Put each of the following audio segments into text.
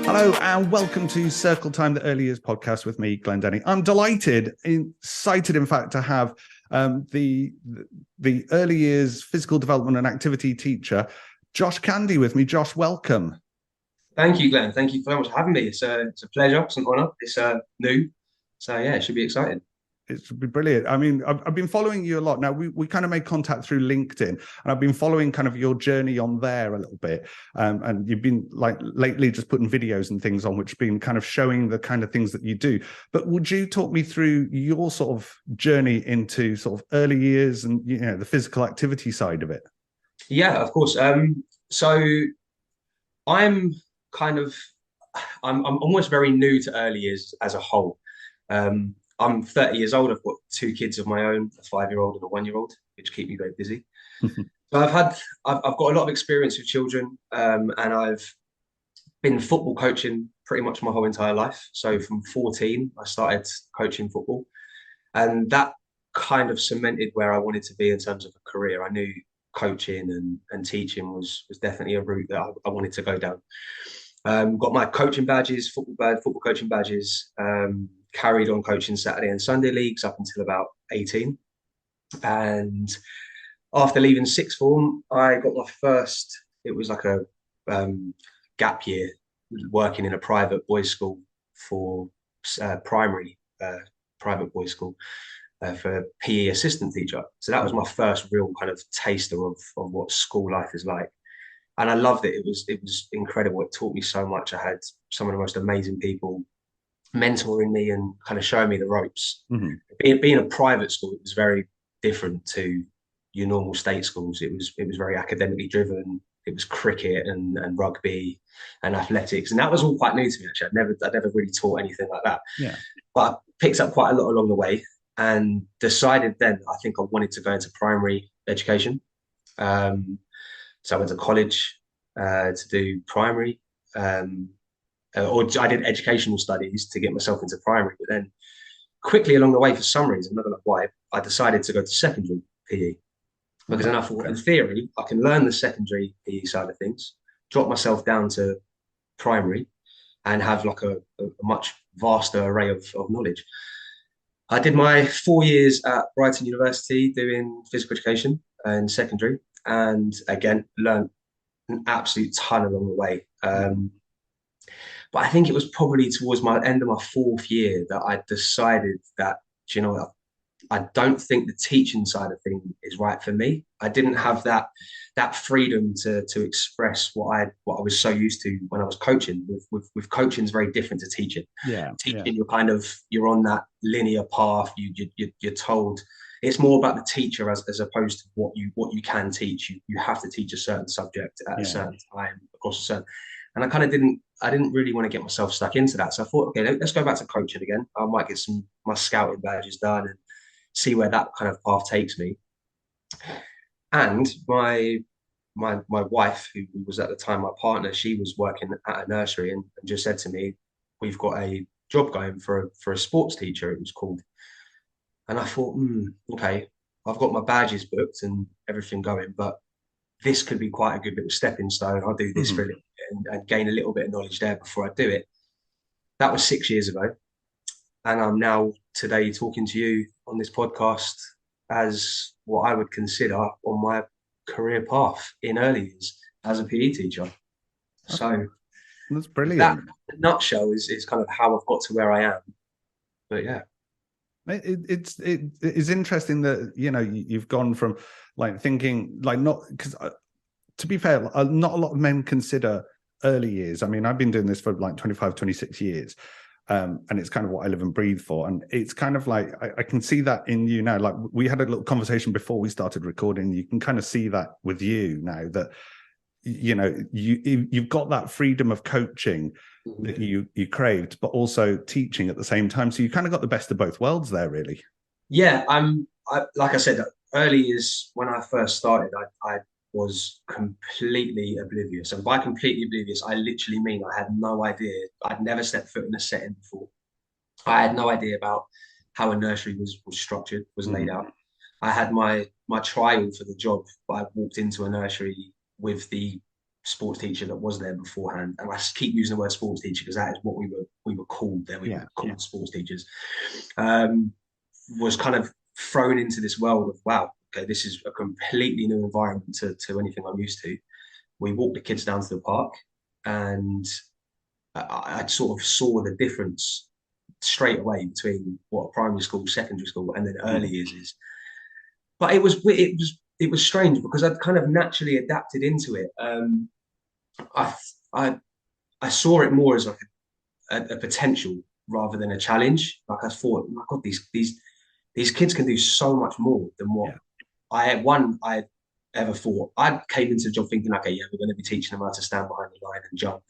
Hello and welcome to Circle Time, the Early Years podcast with me, Glenn Denny. I'm delighted, excited, in fact, to have the early years physical development and activity teacher, Josh Candy, with me. Josh, welcome. Thank you, Glenn. Thank you very much for having me. It's a pleasure. It's an honour. It's new. So, yeah, it should be exciting. It should be brilliant. I mean, I've been following you a lot. Now, we kind of made contact through LinkedIn, and I've been following kind of your journey on there a little bit. And you've been like lately just putting videos and things on, which have been kind of showing the kind of things that you do. But would you talk me through your sort of journey into sort of early years and, you know, the physical activity side of it? Yeah, of course. So I'm I'm almost very new to early years as a whole. I'm 30 years old. I've got two kids of my own, a 5-year-old and a 1-year-old, which keep me very busy. So I've got a lot of experience with children, and I've been football coaching pretty much my whole entire life. So from 14, I started coaching football, and that kind of cemented where I wanted to be in terms of a career. I knew coaching and teaching was definitely a route that I wanted to go down. Got my coaching badges, football coaching badges. Carried on coaching Saturday and Sunday leagues up until about 18. And after leaving sixth form, I got my first, it was like a gap year working in a private boys' school for primary private boys' school for PE assistant teacher. So that was my first real kind of taster of what school life is like. And I loved it. It was incredible. It taught me so much. I had some of the most amazing people mentoring me and kind of showing me the ropes. Mm-hmm. Being a private school, it was very different to your normal state schools. It was very academically driven. It was cricket and rugby and athletics, and that was all quite new to me. Actually, I'd never really taught anything like that. Yeah, but I picked up quite a lot along the way, and decided then I think I wanted to go into primary education. So I went to college to do primary. Or I did educational studies to get myself into primary, but then quickly along the way, for some reason, I don't know why, I decided to go to secondary PE, because then I thought, in theory, I can learn the secondary PE side of things, drop myself down to primary, and have like a much vaster array of knowledge. I did my 4 years at Brighton University doing physical education in secondary, and again, learned an absolute ton along the way. But I think it was probably towards my end of my 4th year that I decided that, do you know what, I don't think the teaching side of things is right for me. I didn't have that freedom to express what I was so used to when I was coaching. With coaching is very different to teaching. Yeah, teaching, you're on that linear path. You're told. It's more about the teacher as opposed to what you can teach. You have to teach a certain subject at a certain time across a certain. And I didn't really want to get myself stuck into that. So I thought, okay, let's go back to coaching again. I might get my scouting badges done and see where that kind of path takes me. And my wife, who was at the time my partner, she was working at a nursery and just said to me, we've got a job going for a sports teacher, it was called. And I thought, okay, I've got my badges booked and everything going, but this could be quite a good little stepping stone. I'll do this for a little bit and gain a little bit of knowledge there before I do it. That was 6 years ago. And I'm now today talking to you on this podcast as what I would consider on my career path in early years as a PE teacher. So that's brilliant. That, in a nutshell, is kind of how I've got to where I am. But yeah. It's interesting that, you know, you've gone from like thinking like, not because to be fair, not a lot of men consider early years. I mean, I've been doing this for like 25, 26 years. And it's kind of what I live and breathe for. And it's kind of like, I can see that in you now. Like we had a little conversation before we started recording. You can kind of see that with you now that, you know, you've got that freedom of coaching that you craved, but also teaching at the same time. So you kind of got the best of both worlds there, really. Yeah, like I said, early years when I first started, I was completely oblivious. And by completely oblivious, I literally mean I had no idea. I'd never stepped foot in a setting before. I had no idea about how a nursery was structured, was laid out. I had my trial for the job, but I walked into a nursery with the sports teacher that was there beforehand, and I keep using the word sports teacher because that is what we were called there. We were Yeah, called sports teachers. Um, was kind of thrown into this world of wow, okay, this is a completely new environment to anything I'm used to. We walked the kids down to the park, and I sort of saw the difference straight away between what a primary school, secondary school, and then early mm, years is. But it was strange because I'd kind of naturally adapted into it. I I I saw it more as like a potential rather than a challenge. Like I thought, oh my God, these kids can do so much more than what yeah, I ever thought. I came into the job thinking, okay, yeah, we're going to be teaching them how to stand behind the line and jump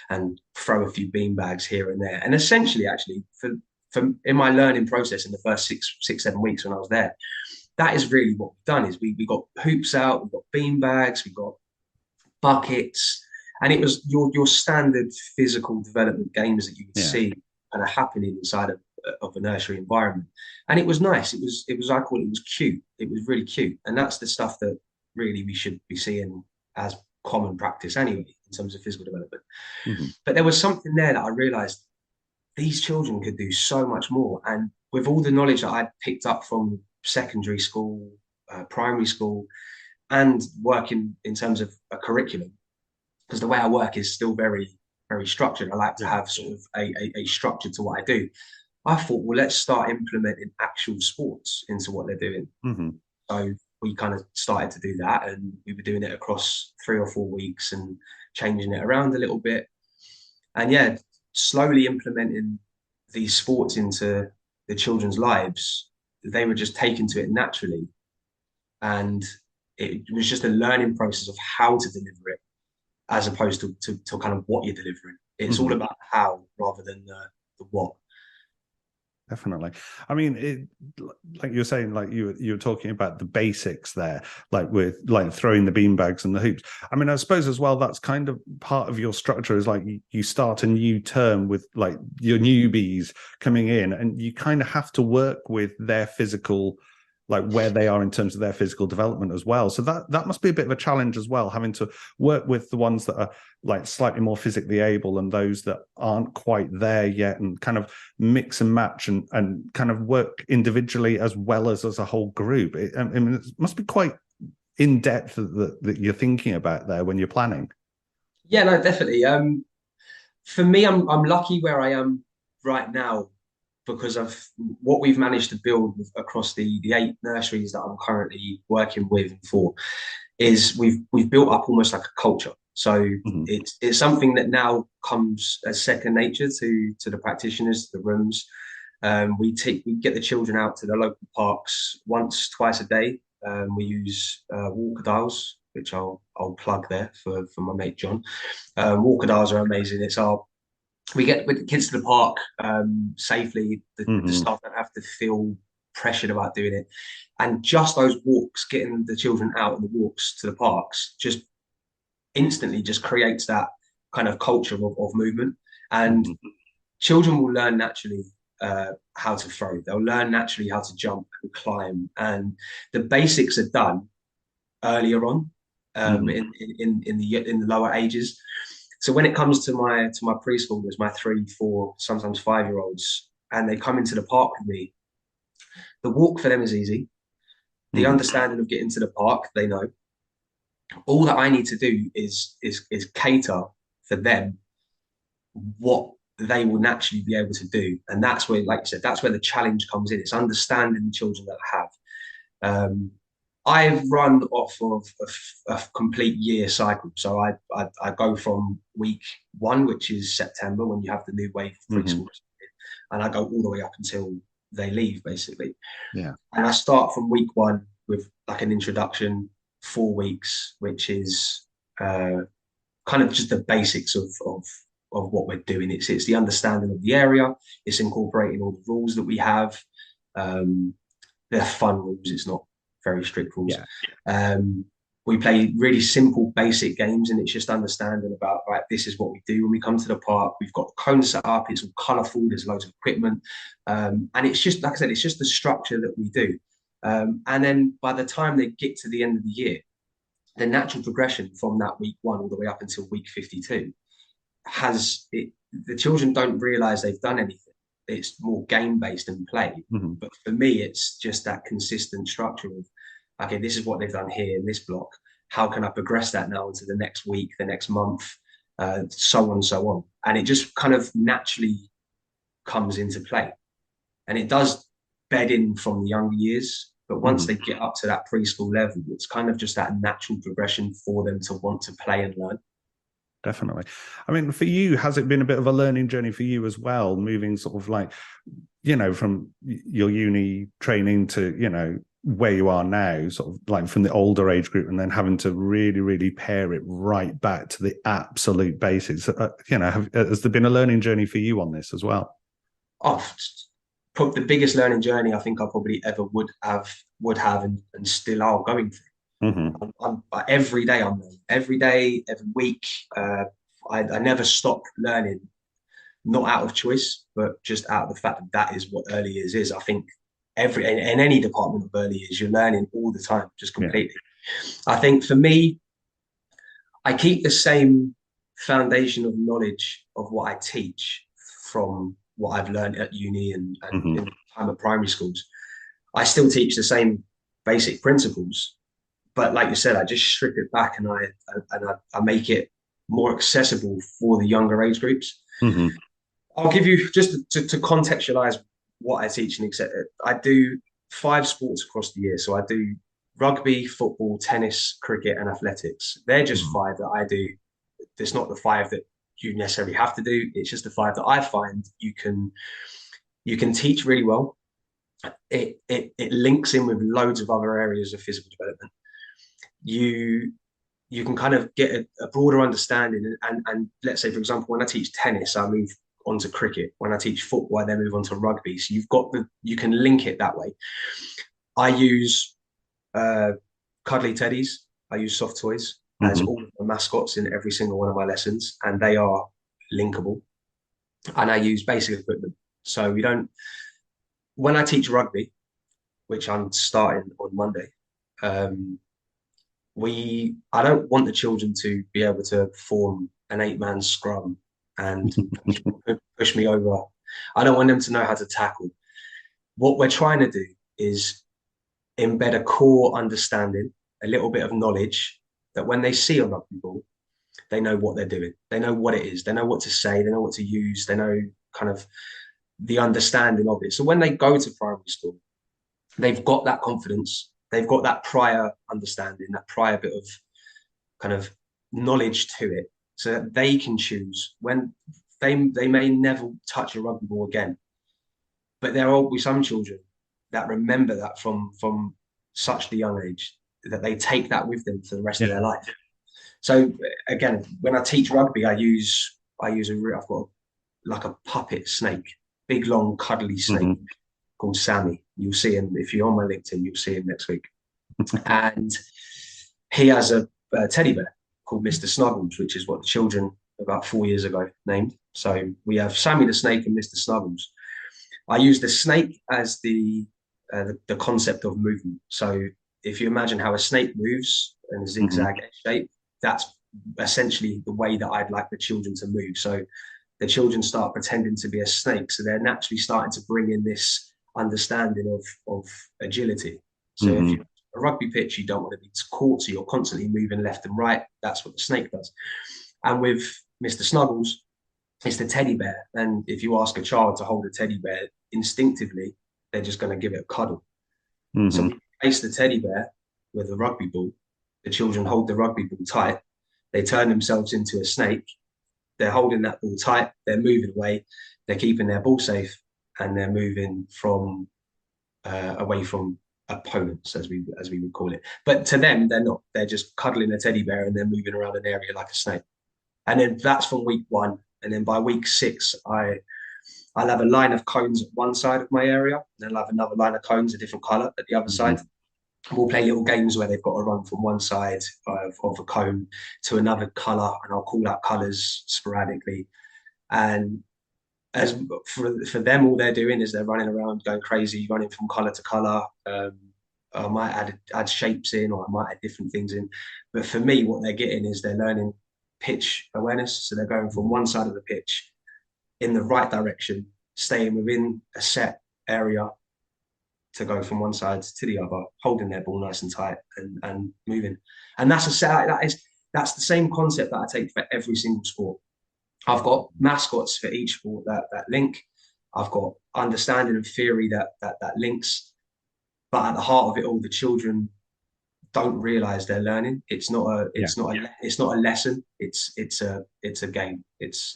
and throw a few bean bags here and there. And essentially, actually, for in my learning process in the first 7 weeks when I was there, that is really what we've done. Is we got hoops out, we've got bean bags, we've got buckets, and it was your standard physical development games that you would yeah. see kind of happening inside of a nursery environment. And it was nice. It was I call it was cute. It was really cute, and that's the stuff that really we should be seeing as common practice anyway in terms of physical development. Mhm. But there was something there that I realized these children could do so much more. And with all the knowledge that I picked up from secondary school, primary school, and working in terms of a curriculum, because the way I work is still very, very structured. I like to Yeah. have sort of a structure to what I do. I thought, well, let's start implementing actual sports into what they're doing. Mhm. So we kind of started to do that, and we were doing it across 3 or 4 weeks and changing it around a little bit. And yeah, slowly implementing these sports into the children's lives, they were just taken to it naturally. And it was just a learning process of how to deliver it as opposed to kind of what you're delivering. It's all Mhm. about how rather than the what. Definitely. I mean, like you were saying, like you were talking about the basics there, like with like throwing the beanbags and the hoops. I mean, I suppose as well that's kind of part of your structure is like you start a new term with like your newbies coming in, and you kind of have to work with their physical, like where they are in terms of their physical development as well. So that must be a bit of a challenge as well, having to work with the ones that are like slightly more physically able and those that aren't quite there yet, and kind of mix and match and kind of work individually as well as a whole group. I mean, it must be quite in depth that you're thinking about there when you're planning. Yeah, no, definitely. For me, I'm lucky where I am right now because of what we've managed to build across the 8 nurseries that I'm currently working with and for. Is we've built up almost like a culture. So Mhm. it's something that now comes as second nature to the practitioners, to the rooms. We get the children out to the local parks once, twice a day. We use walker dials, which I'll plug there for my mate John. Walker dials are amazing. It's our we get with the kids to the park safely. The Mhm. staff don't have to feel pressured about doing it, and just those walks, getting the children out on the walks to the parks, just instantly just creates that kind of culture of movement. And Mhm. children will learn naturally how to throw. They'll learn naturally how to jump and climb, and the basics are done earlier on Mhm. in the lower ages. So when it comes to my preschoolers, my 3, 4, sometimes 5 year olds, and they come into the park with me, the walk for them is easy. The Mhm. understanding of getting to the park, they know. All that I need to do is cater for them what they will naturally be able to do, and that's where, like you said, that's where the challenge comes in. It's understanding the children that I have. I've run off of a complete year cycle. So I go from week 1, which is September, when you have the new wave of Mhm. preschool, and I go all the way up until they leave, basically. Yeah. And I start from week 1 with like an introduction, 4 weeks, which is uh, kind of just the basics of what we're doing. It's the understanding of the area. It's incorporating all the rules that we have. Um, they're fun rules. It's not very strict rules. Yeah. Um, we play really simple, basic games, and it's just understanding about, right, this is what we do when we come to the park. We've got the cones set up. It's all colourful. There's loads of equipment, and it's just, like I said, it's just the structure that we do. And then by the time they get to the end of the year, the natural progression from that week one all the way up until week 52 has it, the children don't realize they've done anything. It's more game based and play. Mm-hmm. But for me, it's just that consistent structure of, okay, this is what they've done here in this block. How can I progress that now into the next week, the next month, so on and so on. And it just kind of naturally comes into play. And it does bed in from the younger years. But once they get up to that preschool level, it's kind of just that natural progression for them to want to play and learn. Definitely. I mean, for you, has it been a bit of a learning journey for you as well, moving sort of like, from your uni training to, where you are now, sort of like from the older age group, and then having to really, really pare it right back to the absolute basics? Has there been a learning journey for you on this as well? Oh, probably the biggest learning journey I think I probably ever would have and still are going through. Every day I'm learning. Every day, every week. I never stop learning, not out of choice, but just out of the fact that is what early years is. I think in any department of early years, you're learning all the time, just completely. Yeah. I think for me, I keep the same foundation of knowledge of what I teach from what I've learned at uni and in the time at primary schools. I still teach the same basic principles, but like you said, I just strip it back and I make it more accessible for the younger age groups. I'll give you just to contextualize what I teach and etc. I do 5 sports across the year. So I do rugby, football, tennis, cricket, and athletics. They're just 5 that I do. It's not the 5 that you necessarily have to do. It's just the 5 that I find you can teach really well. It links in with loads of other areas of physical development. You can kind of get a broader understanding. And let's say, for example, when I teach tennis, I move onto cricket. When I teach football, I then move on to rugby. So you can link it that way. I use cuddly teddies. I use soft toys as all of the mascots in every single one of my lessons, and they are linkable. And I use basic equipment. So when I teach rugby, which I'm starting on Monday, I don't want the children to be able to form an 8-man scrum and push me over. I don't want them to know how to tackle. What we're trying to do is embed a core understanding, a little bit of knowledge that when they see a rugby ball, they know what they're doing. They know what it is. They know what to say. They know what to use. They know kind of the understanding of it. So when they go to primary school, they've got that confidence. They've got that prior understanding, that prior bit of kind of knowledge to it, so that they can choose when they may never touch a rugby ball again. But there will be some children that remember that from such the young age that they take that with them for the rest of their life. So again, when I teach rugby, I've got like a puppet snake, big long cuddly snake called Sammy. You'll see him if you're on my LinkedIn. You'll see him next week, and he has a teddy bear called Mr. Snuggles, which is what the children about 4 years ago named. So we have Sammy the snake and Mr. Snuggles. I use the snake as the concept of movement. So if you imagine how a snake moves in a zigzag shape, that's essentially the way that I'd like the children to move. So the children start pretending to be a snake. So they're naturally starting to bring in this understanding of agility. So if you're a rugby pitch, you don't want to be caught, so you're constantly moving left and right. That's what the snake does. And with Mr. Snuggles, it's the teddy bear. And if you ask a child to hold a teddy bear, instinctively, they're just going to give it a cuddle. So we place the teddy bear with a rugby ball. The children hold the rugby ball tight. They turn themselves into a snake. They're holding that ball tight. They're moving away. They're keeping their ball safe, and they're moving from away from opponents, as we would call it. But to them, they're not. They're just cuddling a teddy bear and they're moving around an area like a snake. And then that's from week 1. And then by week 6, I'll have a line of cones at one side of my area, and then I'll have another line of cones a different color at the other side. We'll play little games where they've got to run from one side of a cone to another color, and I'll call out colors sporadically. And as for them, all they're doing is they're running around, going crazy, running from color to color. I might add shapes in, or I might add different things in. But for me, what they're getting is they're learning pitch awareness. So they're going from one side of the pitch in the right direction, staying within a set area to go from one side to the other, holding their ball nice and tight and moving. And that's the same concept that I take for every single sport. I've got mascots for each sport that link. I've got understanding of theory that links. But at the heart of it all, the children don't realize they're learning. It's not a lesson. It's a game. It's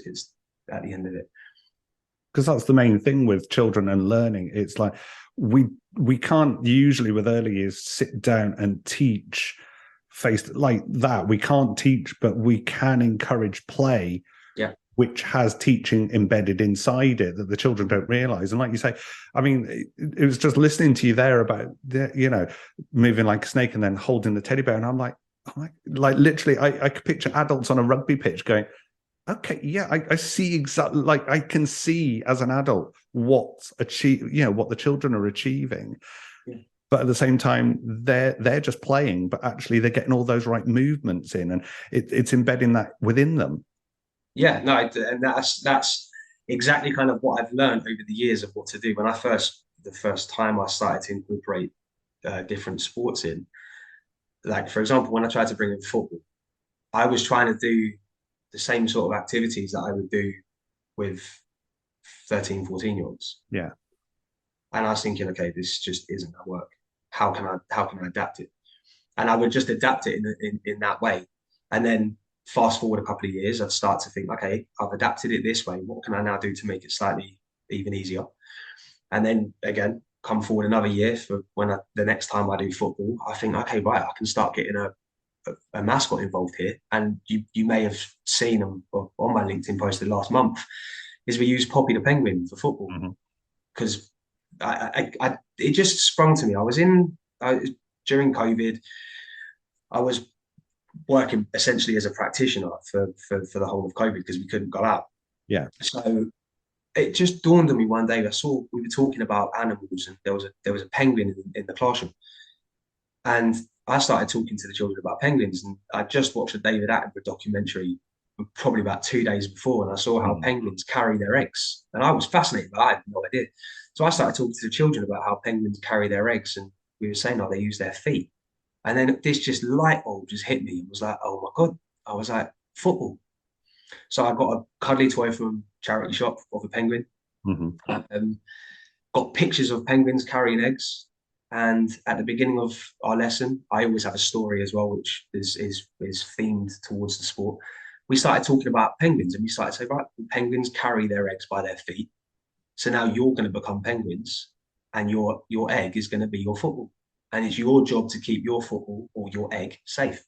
at the end of it. Because that's the main thing with children and learning. It's like we can't usually with early years sit down and teach face like that. We can't teach, but we can encourage play, which has teaching embedded inside it that the children don't realize. And like you say, I mean, it was just listening to you there about moving like a snake and then holding the teddy bear, and I'm like literally, I could picture adults on a rugby pitch going, okay, yeah, I see exactly, like I can see as an adult what the children are achieving. Yeah. But at the same time, they're just playing, but actually they're getting all those right movements in, and it's embedding that within them. Yeah, no, and that's exactly kind of what I've learned over the years of what to do. The first time I started to incorporate different sports in, like for example, when I tried to bring in football, I was trying to do the same sort of activities that I would do with 13, 14-year-olds. Yeah. And I was thinking, okay, this just isn't going to work. How can I adapt it? And I would just adapt it in that way. And then fast forward a couple of years, I'd start to think, okay, I've adapted it this way. What can I now do to make it slightly even easier? And then again, come forward another year for the next time I do football, I think, okay, right, I can start getting a mascot involved here. And you may have seen them on my LinkedIn post the last month, is we use Poppy the penguin for football. Because it just sprung to me. During COVID, I was working essentially as a practitioner for the whole of COVID because we couldn't go out. Yeah. So it just dawned on me one day. We were talking about animals, and there was a penguin in the classroom, and I started talking to the children about penguins. And I just watched a David Attenborough documentary probably about 2 days before, and I saw how penguins carry their eggs, and I was fascinated, but I had no idea. So I started talking to the children about how penguins carry their eggs, and we were saying, they use their feet. And then this just light bulb just hit me and was like, oh my God. I was like, football. So I got a cuddly toy from charity shop of a penguin. Got pictures of penguins carrying eggs. And at the beginning of our lesson, I always have a story as well, which is themed towards the sport. We started talking about penguins, and we started saying, right, penguins carry their eggs by their feet. So now you're going to become penguins, and your egg is going to be your football. And it's your job to keep your football or your egg safe.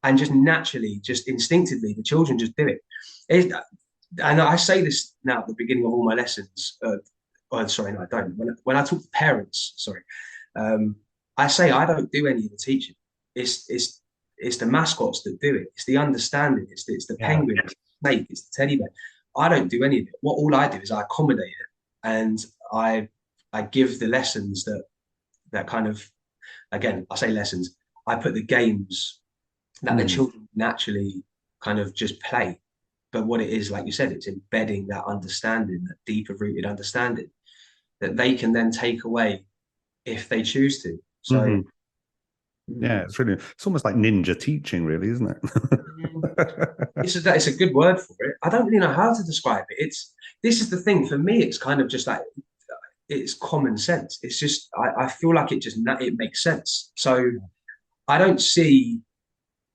And just naturally, just instinctively, the children just do it. And I say this now at the beginning of all my lessons. Sorry, no, I don't. When I talk to parents, I say I don't do any of the teaching. It's the mascots that do it. It's the understanding. It's the penguin, it's the snake, it's the teddy bear. I don't do any of it. All I do is I accommodate it, and I give the lessons that kind of, again, I say lessons, I put the games that the children naturally kind of just play. But what it is, like you said, it's embedding that understanding, that deeper rooted understanding that they can then take away if they choose to. So yeah, it's almost like ninja teaching, really, isn't it? It's a good word for it. I don't really know how to describe it. This is the thing for me. It's kind of just like, it's common sense. It's just I feel like it makes sense. So I don't see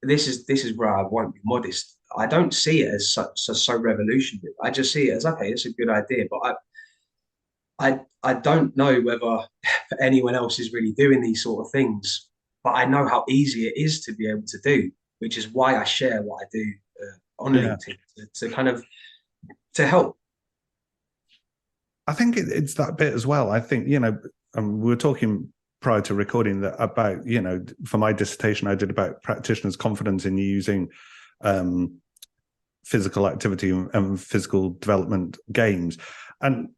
this is where I won't be modest. I don't see it as so revolutionary. I just see it as, okay, it's a good idea, but I don't know whether anyone else is really doing these sort of things, but I know how easy it is to be able to do, which is why I share what I do on LinkedIn to kind of to help. I think it's that bit as well. I think, we were talking prior to recording that about, for my dissertation, I did about practitioners' confidence in using physical activity and physical development games. And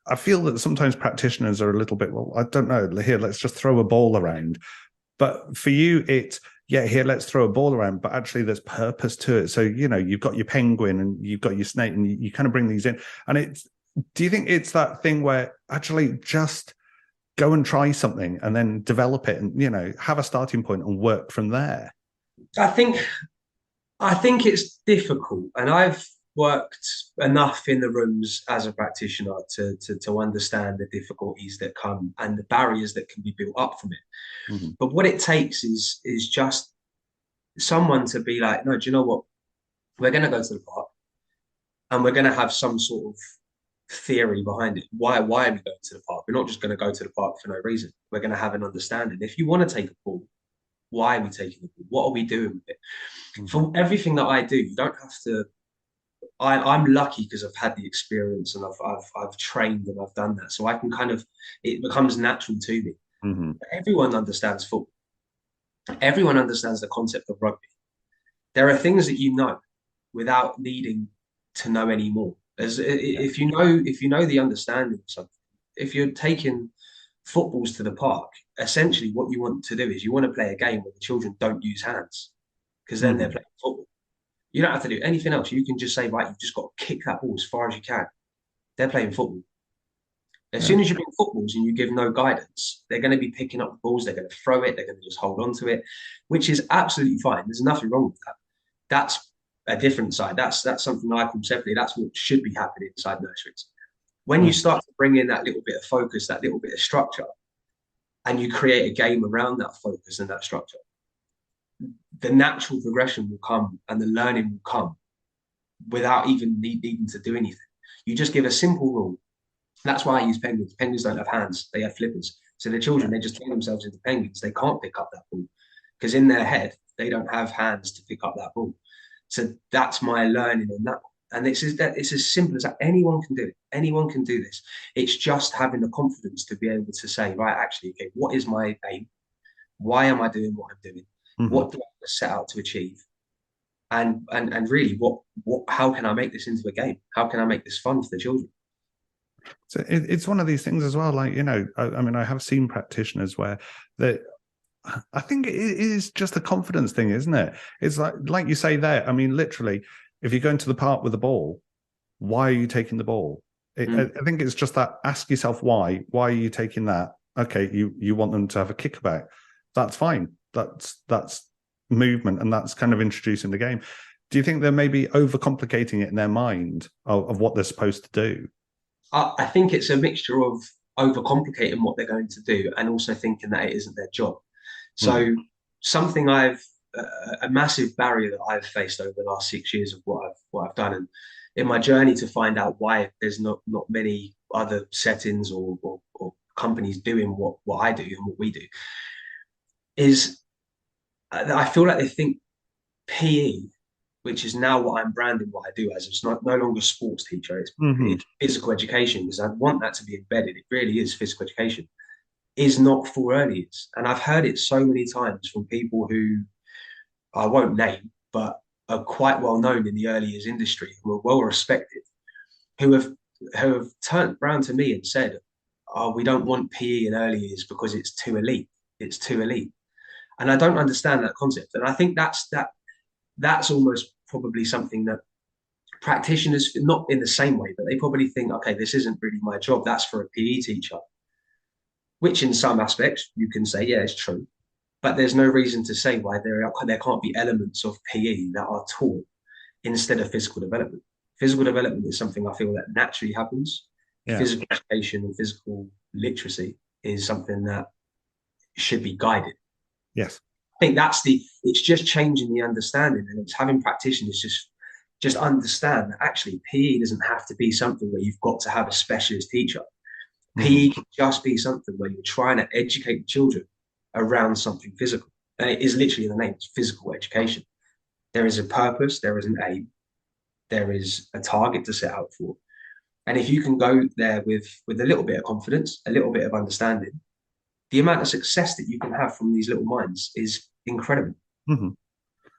I feel that sometimes practitioners are a little bit, well, I don't know, here, let's just throw a ball around. But for you, it's, yeah, here, let's throw a ball around, but actually there's purpose to it. So, you know, you've got your penguin and you've got your snake, and you kind of bring these in. And it's, do you think it's that thing where actually just go and try something and then develop it and, you know, have a starting point and work from there? I think it's difficult, and I've worked enough in the rooms as a practitioner to understand the difficulties that come and the barriers that can be built up from it. Mm-hmm. But what it takes is just someone to be like, no, do you know what? We're going to go to the park, and we're going to have some sort of theory behind it. Why are we going to the park? We're not just going to go to the park for no reason. We're going to have an understanding. If you want to take a ball, why are we taking the ball? What are we doing with it? Mm-hmm. For everything that I do, you don't have to. I'm lucky because I've had the experience and I've trained and I've done that, so I can kind of, it becomes natural to me. Mm-hmm. Everyone understands football. Everyone understands the concept of rugby. There are things that you know without needing to know any more. If you know the understanding of something, if you're taking footballs to the park, essentially what you want to do is you want to play a game where the children don't use hands, because then they're playing football. You don't have to do anything else. You can just say, right, you've just got to kick that ball as far as you can. They're playing football. As soon as you bring footballs and you give no guidance, they're going to be picking up the balls. They're going to throw it. They're going to just hold on to it, which is absolutely fine. There's nothing wrong with that. That's a different side. That's something I call separately. That's what should be happening inside nurseries. When you start to bring in that little bit of focus, that little bit of structure, and you create a game around that focus and that structure, the natural progression will come and the learning will come without even needing to do anything. You just give a simple rule. That's why I use penguins. Penguins don't have hands. They have flippers. So the children, they just turn themselves into penguins. They can't pick up that ball because in their head, they don't have hands to pick up that ball. So that's my learning on that. And it's as simple as that. Anyone can do it. Anyone can do this. It's just having the confidence to be able to say, right, actually, okay, what is my aim? Why am I doing what I'm doing? Mm-hmm. What do I set out to achieve? And really, how can I make this into a game? How can I make this fun for the children? So it's one of these things as well. Like, you know, I mean, I have seen practitioners where that. I think it is just a confidence thing, isn't it? It's like you say there. I mean, literally, if you go into the park with a ball, why are you taking the ball? I think it's just that. Ask yourself why. Why are you taking that? Okay, you want them to have a kickabout. That's fine. That's movement, and that's kind of introducing the game. Do you think they're maybe overcomplicating it in their mind of what they're supposed to do? I think it's a mixture of overcomplicating what they're going to do and also thinking that it isn't their job. So something a massive barrier that I've faced over the last 6 years of what I've done, and in my journey to find out why there's not many other settings or companies doing what I do and what we do, is I feel like they think PE, which is now what I'm branding what I do as, it's no longer sports teacher, it's physical education, because I want that to be embedded. It really is physical education, is not for early years. And I've heard it so many times from people who I won't name, but are quite well known in the early years industry, who are well respected, who have turned around to me and said, oh, we don't want PE in early years because it's too elite. It's too elite. And I don't understand that concept. And I think that's almost probably something that practitioners, not in the same way, but they probably think, okay, this isn't really my job. That's for a PE teacher, which in some aspects you can say, yeah, it's true. But there's no reason to say why there can't be elements of PE that are taught instead of physical development. Physical development is something I feel that naturally happens. Yeah. Physical education and physical literacy is something that should be guided. Yes. I think it's just changing the understanding, and it's having practitioners just understand that actually PE doesn't have to be something where you've got to have a specialist teacher. PE can just be something where you're trying to educate the children around something physical. And it is literally in the name, it's physical education. There is a purpose, there is an aim, there is a target to set out for. And if you can go there with a little bit of confidence, a little bit of understanding, the amount of success that you can have from these little minds is incredible.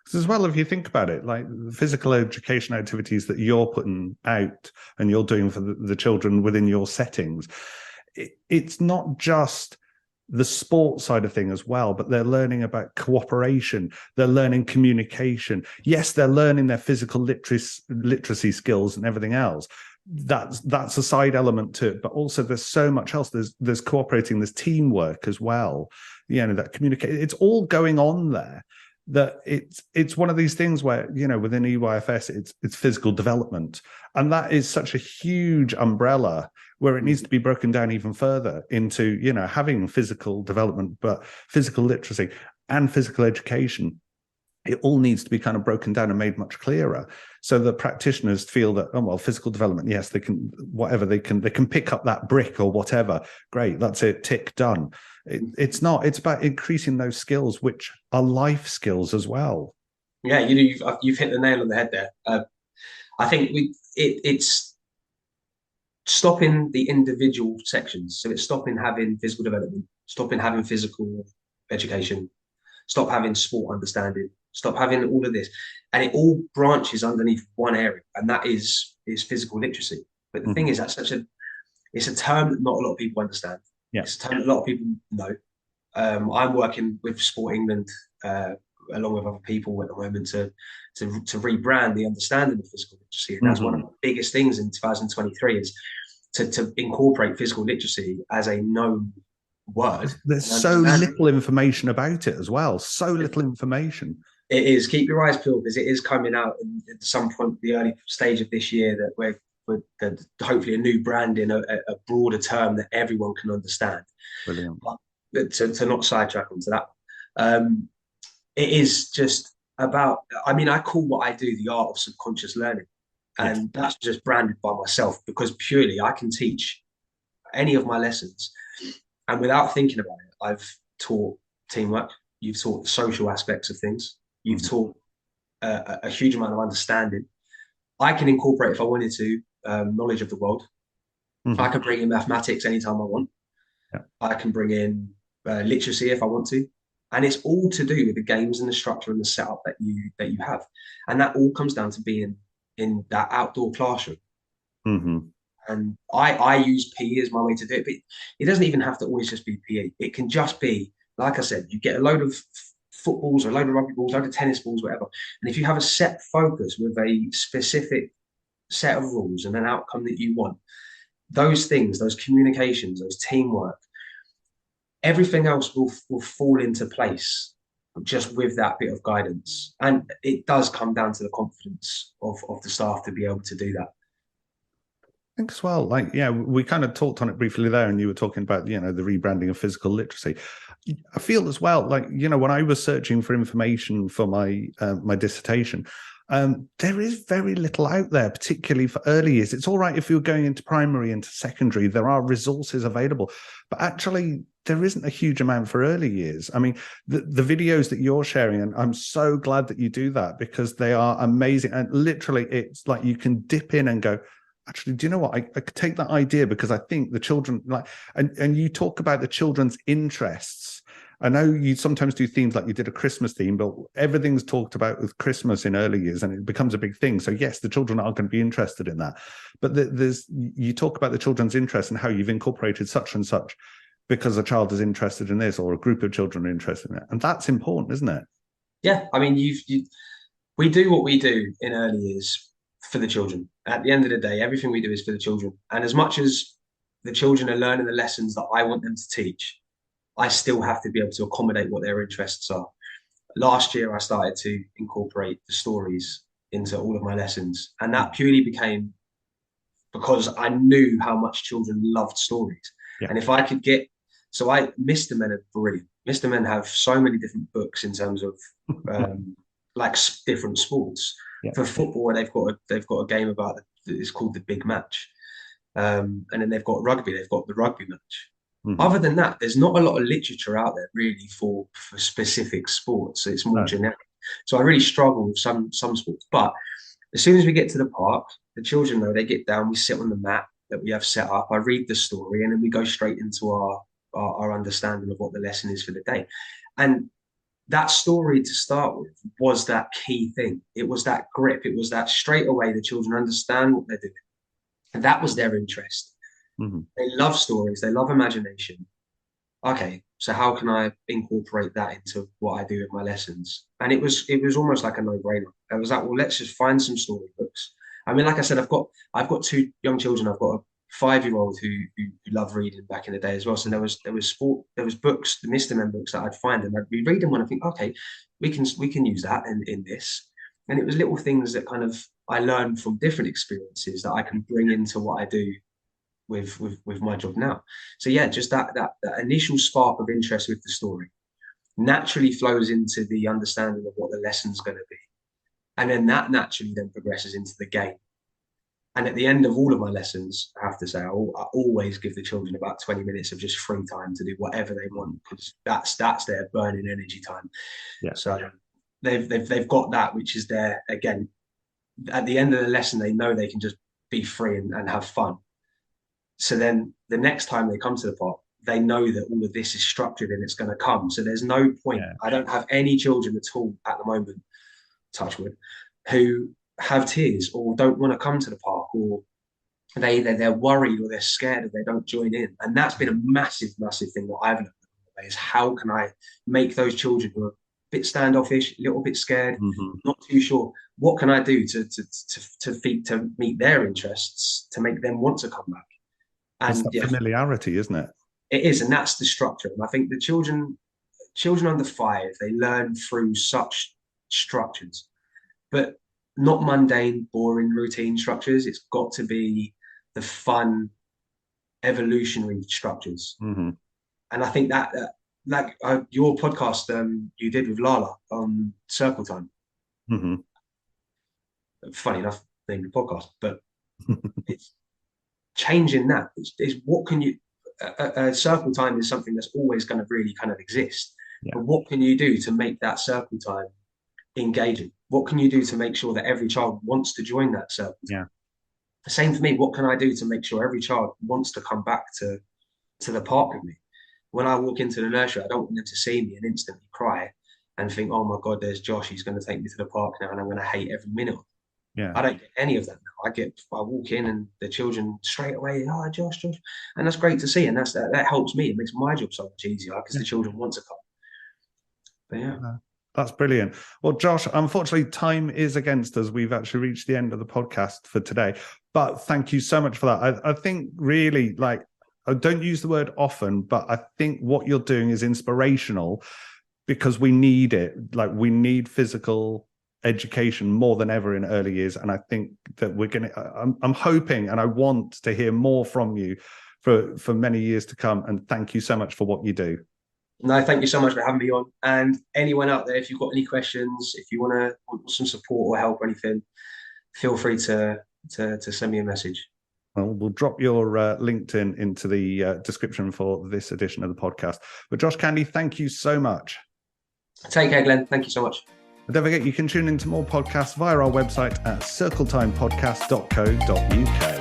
Because as well, if you think about it, like the physical education activities that you're putting out and you're doing for the children within your settings, it's not just the sports side of thing as well, but they're learning about cooperation, they're learning communication. Yes, they're learning their physical literacy skills and everything else. That's a side element to it, but also there's so much else. There's cooperating, there's teamwork as well. You know, that communicate. It's all going on there. That it's one of these things where, you know, within EYFS it's physical development, and that is such a huge umbrella where it needs to be broken down even further into, you know, having physical development, but physical literacy and physical education. It all needs to be kind of broken down and made much clearer, so that practitioners feel that, oh well, physical development, yes, they can, whatever they can pick up that brick or whatever. Great, that's it, tick, done. It's not. It's about increasing those skills, which are life skills as well. Yeah, you've hit the nail on the head there. I think it's stopping the individual sections. So it's stopping having physical development, stopping having physical education, stop having sport understanding, stop having all of this, and it all branches underneath one area, and that is physical literacy. But the thing is, that's it's a term that not a lot of people understand. Yeah. It's a term that a lot of people know. I'm working with Sport England along with other people at the moment to rebrand the understanding of physical literacy, and that's one of the biggest things in 2023 is to incorporate physical literacy as a known word. There's so little information about it as well. So little information. It is. Keep your eyes peeled, because it is coming out at some point, the early stage of this year, that we're hopefully a new branding, a broader term that everyone can understand. Brilliant. But to not sidetrack onto that, it is just about, I mean, I call what I do the art of subconscious learning. And that's just branded by myself, because purely I can teach any of my lessons. And without thinking about it, I've taught teamwork. You've taught the social aspects of things. You've taught a huge amount of understanding. I can incorporate, if I wanted to, knowledge of the world. I can bring in mathematics anytime I want. Yeah. I can bring in literacy if I want to. And it's all to do with the games and the structure and the setup that you have. And that all comes down to being in that outdoor classroom. And I use PE as my way to do it, but it doesn't even have to always just be PE. It can just be, like I said, you get a load of footballs or a load of rugby balls, a load of tennis balls, whatever. And if you have a set focus with a specific set of rules and an outcome that you want, those things, those communications, those teamwork, everything else will fall into place just with that bit of guidance. And it does come down to the confidence of the staff to be able to do that. I think as well, like, yeah, we kind of talked on it briefly there, and you were talking about, you know, the rebranding of physical literacy. I feel as well, like, you know, when I was searching for information for my my dissertation, there is very little out there, particularly for early years. It's all right if you're going into primary, into secondary, there are resources available, but actually there isn't a huge amount for early years. I mean, the videos that you're sharing, and I'm so glad that you do that, because they are amazing. And literally, it's like you can dip in and go, actually, do you know what? I could take that idea, because I think the children, like, and you talk about the children's interests. I know you sometimes do themes, like you did a Christmas theme, but everything's talked about with Christmas in early years, and it becomes a big thing. So yes, the children are going to be interested in that. But you talk about the children's interests and how you've incorporated such and such because a child is interested in this, or a group of children are interested in it. And that's important, isn't it? Yeah. I mean, we do what we do in early years for the children. At the end of the day, everything we do is for the children. And as much as the children are learning the lessons that I want them to teach, I still have to be able to accommodate what their interests are. Last year, I started to incorporate the stories into all of my lessons. And that purely became because I knew how much children loved stories. Yeah. And if I could get, Mr. Men are brilliant. Mr. Men have so many different books in terms of like different sports. Yeah. For football, they've got a game about it's called the Big Match, and then they've got rugby. They've got the Rugby Match. Other than that, there's not a lot of literature out there really for specific sports. It's more generic. So I really struggle with some sports. But as soon as we get to the park, the children know, they get down, we sit on the mat that we have set up. I read the story, and then we go straight into our understanding of what the lesson is for the day. And that story to start with was that key thing. It was that grip. It was that straight away the children understand what they're doing. And that was their interest. Mm-hmm. They love stories. They love imagination. Okay, so how can I incorporate that into what I do in my lessons? And it was almost like a no-brainer. I was like, well, let's just find some storybooks. I mean, like I said, I've got two young children. I've got a 5-year-old who loved reading back in the day as well. So there was books, the Mr. Men books that I'd find, and I'd be reading one and think, okay, we can use that in this. And it was little things that kind of I learned from different experiences that I can bring into what I do with my job now. So yeah, just that initial spark of interest with the story naturally flows into the understanding of what the lesson's going to be, and then that naturally then progresses into the game. And at the end of all of my lessons, I have to say, I always give the children about 20 minutes of just free time to do whatever they want, because that's their burning energy time. Yeah. So they've got that, which is there again. At the end of the lesson, they know they can just be free and have fun. So then the next time they come to the park, they know that all of this is structured and it's going to come. So there's no point. Yeah. I don't have any children at all at the moment, touch wood, who have tears or don't want to come to the park, or they're worried or they're scared if they don't join in. And that's been a massive thing that I've learned is how can I make those children who are a bit standoffish, a little bit scared, not too sure, what can I do to meet their interests, to make them want to come back? And it's familiarity, isn't it? It is, and that's the structure. And I think the children under 5, they learn through such structures, but not mundane, boring, routine structures. It's got to be the fun, evolutionary structures. Mm-hmm. And I think that, like your podcast you did with Lala on Circle Time. Mm-hmm. Funny enough, named the podcast, but it's changing that. Is what can you? Circle time is something that's always going to really kind of exist. Yeah. But what can you do to make that circle time engaging? What can you do to make sure that every child wants to join that circle? Yeah. The same for me. What can I do to make sure every child wants to come back to the park with me? When I walk into the nursery, I don't want them to see me and instantly cry and think, oh my God, there's Josh. He's going to take me to the park now and I'm going to hate every minute of it. Yeah. I don't get any of that now. I walk in and the children straight away, oh, Josh. And that's great to see. And that helps me. It makes my job so much easier because the children want to come. But yeah. That's brilliant. Well, Josh, unfortunately, time is against us. We've actually reached the end of the podcast for today. But thank you so much for that. I think really, like, I don't use the word often, but I think what you're doing is inspirational because we need it. Like, we need physical education more than ever in early years. And I think that I'm hoping and I want to hear more from you for many years to come. And thank you so much for what you do. No, thank you so much for having me on. And anyone out there, if you've got any questions, if you want some support or help or anything, feel free to send me a message. Well, we'll drop your LinkedIn into the description for this edition of the podcast. But Josh Candy, thank you so much. Take care, Glenn. Thank you so much. And don't forget, you can tune into more podcasts via our website at circletimepodcast.co.uk.